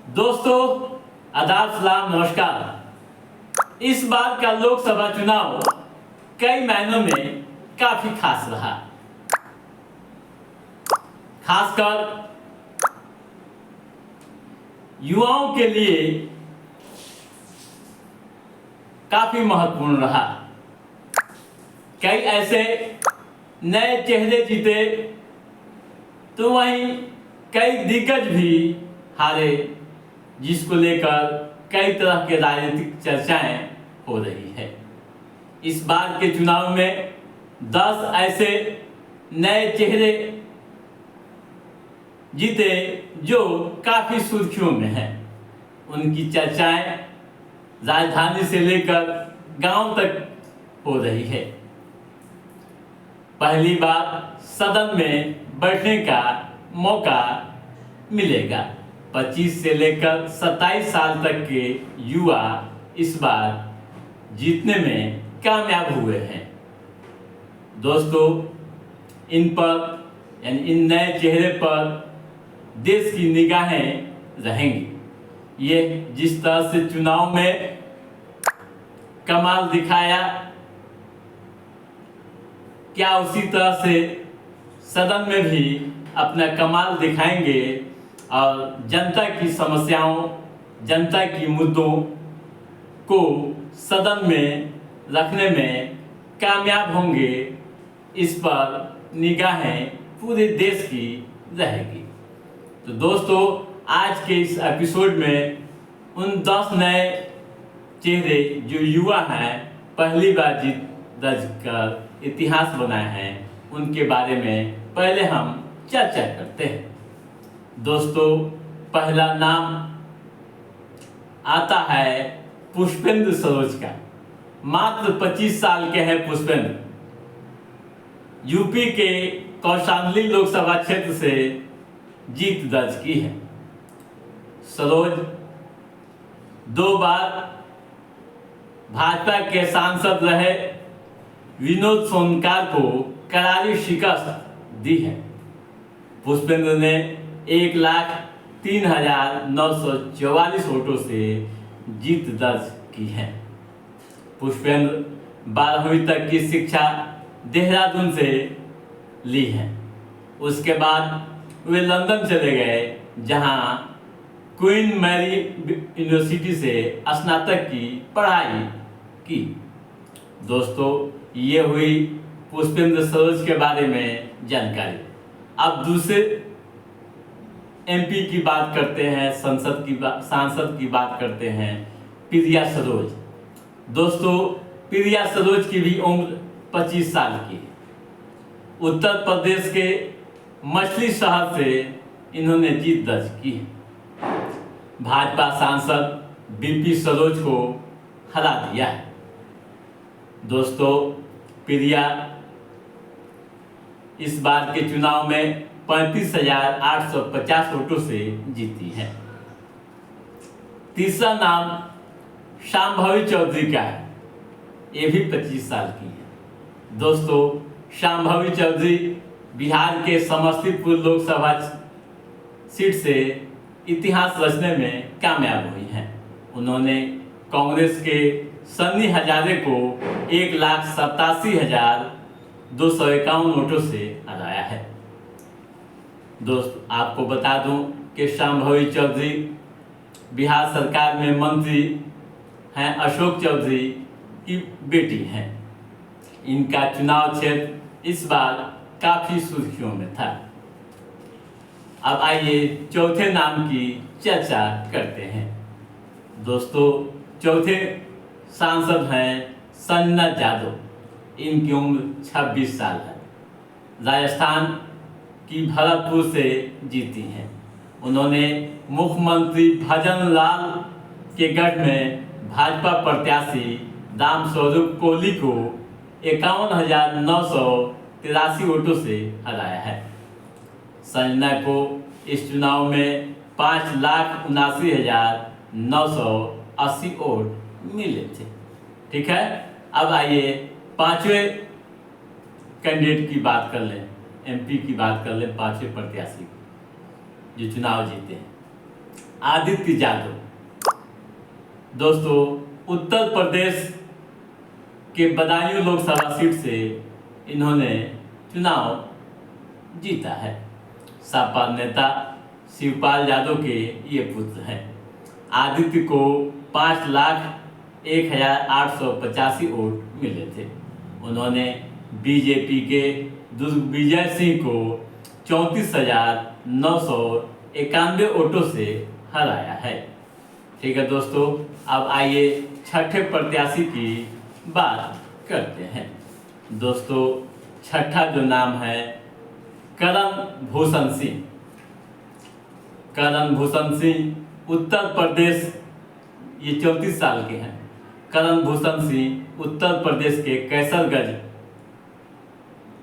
दोस्तों, आदाब, सलाम, नमस्कार। इस बार का लोकसभा चुनाव कई मायनों में काफी खास रहा। खासकर युवाओं के लिए काफी महत्वपूर्ण रहा। कई ऐसे नए चेहरे जीते तो वहीं कई दिग्गज भी हारे, जिसको लेकर कई तरह के राजनीतिक चर्चाएं हो रही है। इस बार के चुनाव में 10 ऐसे नए चेहरे जीते जो काफी सुर्खियों में हैं। उनकी चर्चाएं राजधानी से लेकर गांव तक हो रही है। पहली बार सदन में बैठने का मौका मिलेगा। 25 से लेकर 27 साल तक के युवा इस बार जीतने में कामयाब हुए हैं। दोस्तों, इन पर यानी इन नए चेहरे पर देश की निगाहें रहेंगी। ये जिस तरह से चुनाव में कमाल दिखाया, क्या उसी तरह से सदन में भी अपना कमाल दिखाएंगे और जनता की समस्याओं, जनता की मुद्दों को सदन में रखने में कामयाब होंगे। इस पर निगाहें पूरे देश की रहेगी। तो दोस्तों, आज के इस एपिसोड में उन 10 नए चेहरे जो युवा हैं, पहली बार जीत दर्ज कर इतिहास बनाए हैं, उनके बारे में पहले हम चर्चा करते हैं। दोस्तों, पहला नाम आता है पुष्पेंद्र सरोज का। मात्र 25 साल के हैं पुष्पेंद्र। यूपी के कौशाम्बी लोकसभा क्षेत्र से जीत दर्ज की है। सरोज 2 बार भाजपा के सांसद रहे विनोद सोनकार को करारी शिकस्त दी है। पुष्पेंद्र ने 1,03,944 वोटों से जीत दर्ज की है। पुष्पेंद्र 12वीं तक की शिक्षा देहरादून से ली है। उसके बाद वे लंदन चले गए, जहां क्वीन मैरी यूनिवर्सिटी से स्नातक की पढ़ाई की। दोस्तों, ये हुई पुष्पेंद्र सरोज के बारे में जानकारी। अब दूसरे एमपी की बात करते हैं, सांसद की बात करते हैं, प्रिया सरोज। दोस्तों, प्रिया सरोज की भी उम्र 25 साल की है। उत्तर प्रदेश के मछली शहर से इन्होंने जीत दर्ज की है। भाजपा सांसद बीपी सरोज को हरा दिया है। दोस्तों, प्रिया इस बार के चुनाव में 35,850 वोटों से जीती है। तीसरा नाम शांभवी चौधरी का है। ये भी 25 साल की है। दोस्तों, शांभवी चौधरी बिहार के समस्तीपुर लोकसभा सीट से इतिहास रचने में कामयाब हुई हैं। उन्होंने कांग्रेस के सन्नी हजारे को 1,87,251 वोटों से हराया है। दोस्त, आपको बता दूं कि शांभवी चौधरी बिहार सरकार में मंत्री हैं, अशोक चौधरी की बेटी हैं। इनका चुनाव क्षेत्र इस बार काफी सुर्खियों में था। अब आइए चौथे नाम की चर्चा करते हैं। दोस्तों, चौथे सांसद हैं संजना यादव। इनकी उम्र 26 साल है। राजस्थान की भरतपुर से जीती हैं। उन्होंने मुख्यमंत्री भजन लाल के गढ़ में भाजपा प्रत्याशी रामस्वरूप कोहली को 51,983 वोटों से हराया है। संजना को इस चुनाव में 5,79,980 वोट मिले थे। ठीक है, अब आइए पांचवें कैंडिडेट की बात कर लें, एमपी की बात कर लें, पांचवें प्रत्याशी जो चुनाव जीते हैं। आदित्य यादव। दोस्तों, उत्तर प्रदेश के बदायूं लोकसभा सीट से इन्होंने चुनाव जीता है। सपा नेता शिवपाल यादव के ये पुत्र हैं। आदित्य को 5,01,885 वोट मिले थे। उन्होंने बीजेपी के दुर्गविजय सिंह को 34,991 वोटों से हराया है। ठीक है दोस्तों, अब आइए छठे प्रत्याशी की बात करते हैं। दोस्तों, छठा जो नाम है करण भूषण सिंह। करण भूषण सिंह उत्तर प्रदेश, ये 34 साल के हैं। करण भूषण सिंह उत्तर प्रदेश के कैसरगंज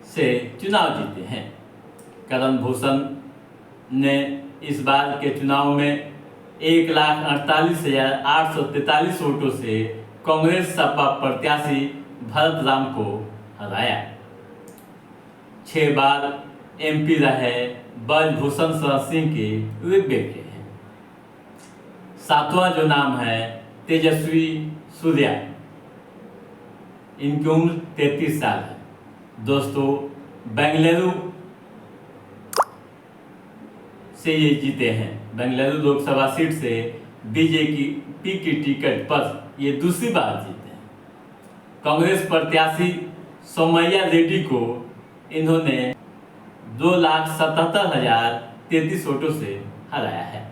से चुनाव जीते हैं। करण भूषण ने इस बार के चुनाव में 1,48,843 वोटों से कांग्रेस सपा प्रत्याशी भरत राम को हराया। 6 बार एमपी रहे ब्रजभूषण शरण सिंह के वे बेटे हैं। सातवां जो नाम है तेजस्वी सूर्या। इनकी उम्र 33 साल है। दोस्तों, बेंगलुरु से ये जीते हैं। बेंगलुरु लोकसभा सीट से बीजेपी की टिकट पर ये दूसरी बार जीते हैं। कांग्रेस प्रत्याशी सोमैया रेड्डी को इन्होंने 2,77,033 वोटों से हराया है।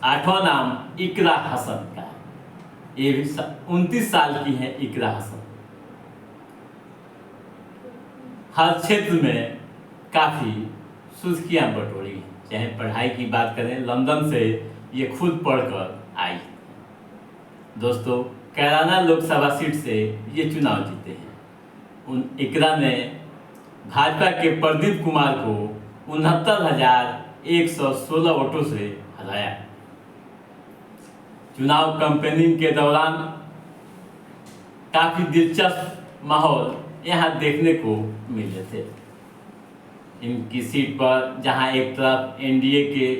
आठवां नाम इकरा हसन का है। ये भी 29 साल की है इकरा हसन। हर क्षेत्र में काफ़ी सुर्खियाँ बटोरी हैं। चाहे पढ़ाई की बात करें, लंदन से ये खुद पढ़कर आई। दोस्तों, कैराना लोकसभा सीट से ये चुनाव जीते हैं। उन इकरा ने भाजपा के प्रदीप कुमार को 69,116 वोटों से हराया। चुनाव कैंपेनिंग के दौरान काफ़ी दिलचस्प माहौल यहाँ देखने को मिले थे। इनकी सीट पर जहाँ एक तरफ एनडीए के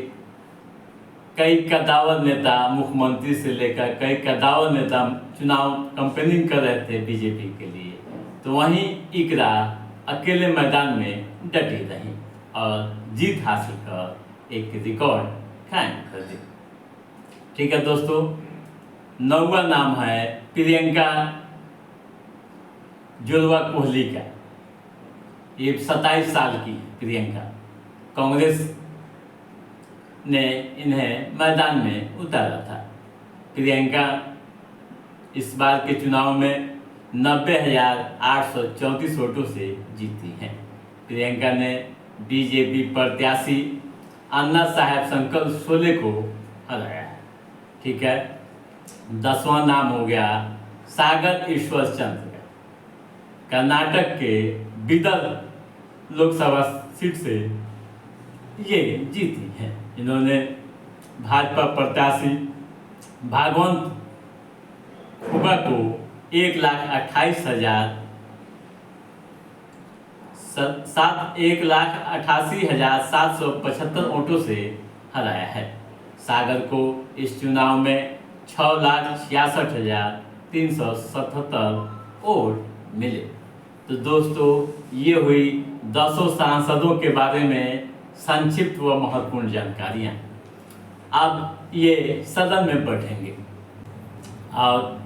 कई कद्दावर नेता, मुख्यमंत्री से लेकर कई कद्दावर नेता चुनाव कैंपेनिंग कर रहे थे बीजेपी के लिए, तो वहीं इकरा अकेले मैदान में डटी रही और जीत हासिल कर एक रिकॉर्ड कायम कर दी। ठीक है दोस्तों, 9वां नाम है प्रियंका जुड़वा कोहली का। ये 27 साल की प्रियंका। कांग्रेस ने इन्हें मैदान में उतारा था। प्रियंका इस बार के चुनाव में 90,834 वोटों से जीती हैं। प्रियंका ने बीजेपी प्रत्याशी अन्ना साहेब संकल्प सोले को हराया है। ठीक है, 10वां नाम हो गया सागर ईश्वर चंद्र का। कर्नाटक के बीदर लोकसभा सीट से ये जीती हैं। इन्होंने भाजपा प्रत्याशी भागवंत खुबा को 1,88,775 वोटों से हराया है। सागर को इस चुनाव में 6,66,377 वोट मिले। तो दोस्तों, ये हुई 10 सांसदों के बारे में संक्षिप्त व महत्वपूर्ण जानकारियाँ। अब ये सदन में बैठेंगे और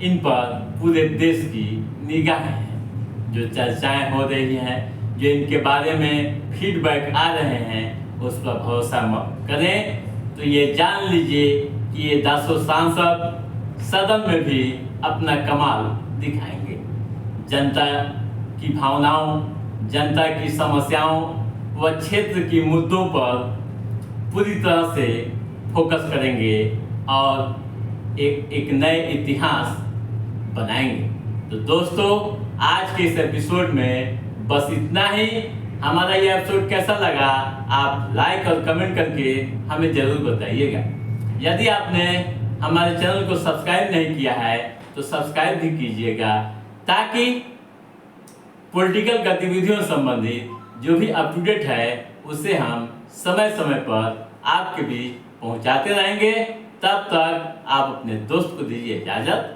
इन पर पूरे देश की निगाहें हैं। जो चर्चाएं हो रही हैं, जो इनके बारे में फीडबैक आ रहे हैं, उस पर भरोसा मत करें। तो ये जान लीजिए कि ये 10 सांसद सदन में भी अपना कमाल दिखाएंगे। जनता की भावनाओं, जनता की समस्याओं व क्षेत्र की मुद्दों पर पूरी तरह से फोकस करेंगे और एक नए इतिहास बनाएंगे। तो दोस्तों, आज के इस एपिसोड में बस इतना ही। हमारा ये एपिसोड कैसा लगा आप लाइक और कमेंट करके हमें ज़रूर बताइएगा। यदि आपने हमारे चैनल को सब्सक्राइब नहीं किया है तो सब्सक्राइब भी कीजिएगा, ताकि पॉलिटिकल गतिविधियों संबंधित जो भी अप टू डेट है उसे हम समय समय पर आपके बीच पहुंचाते रहेंगे। तब तक आप अपने दोस्त को दीजिए इजाजत।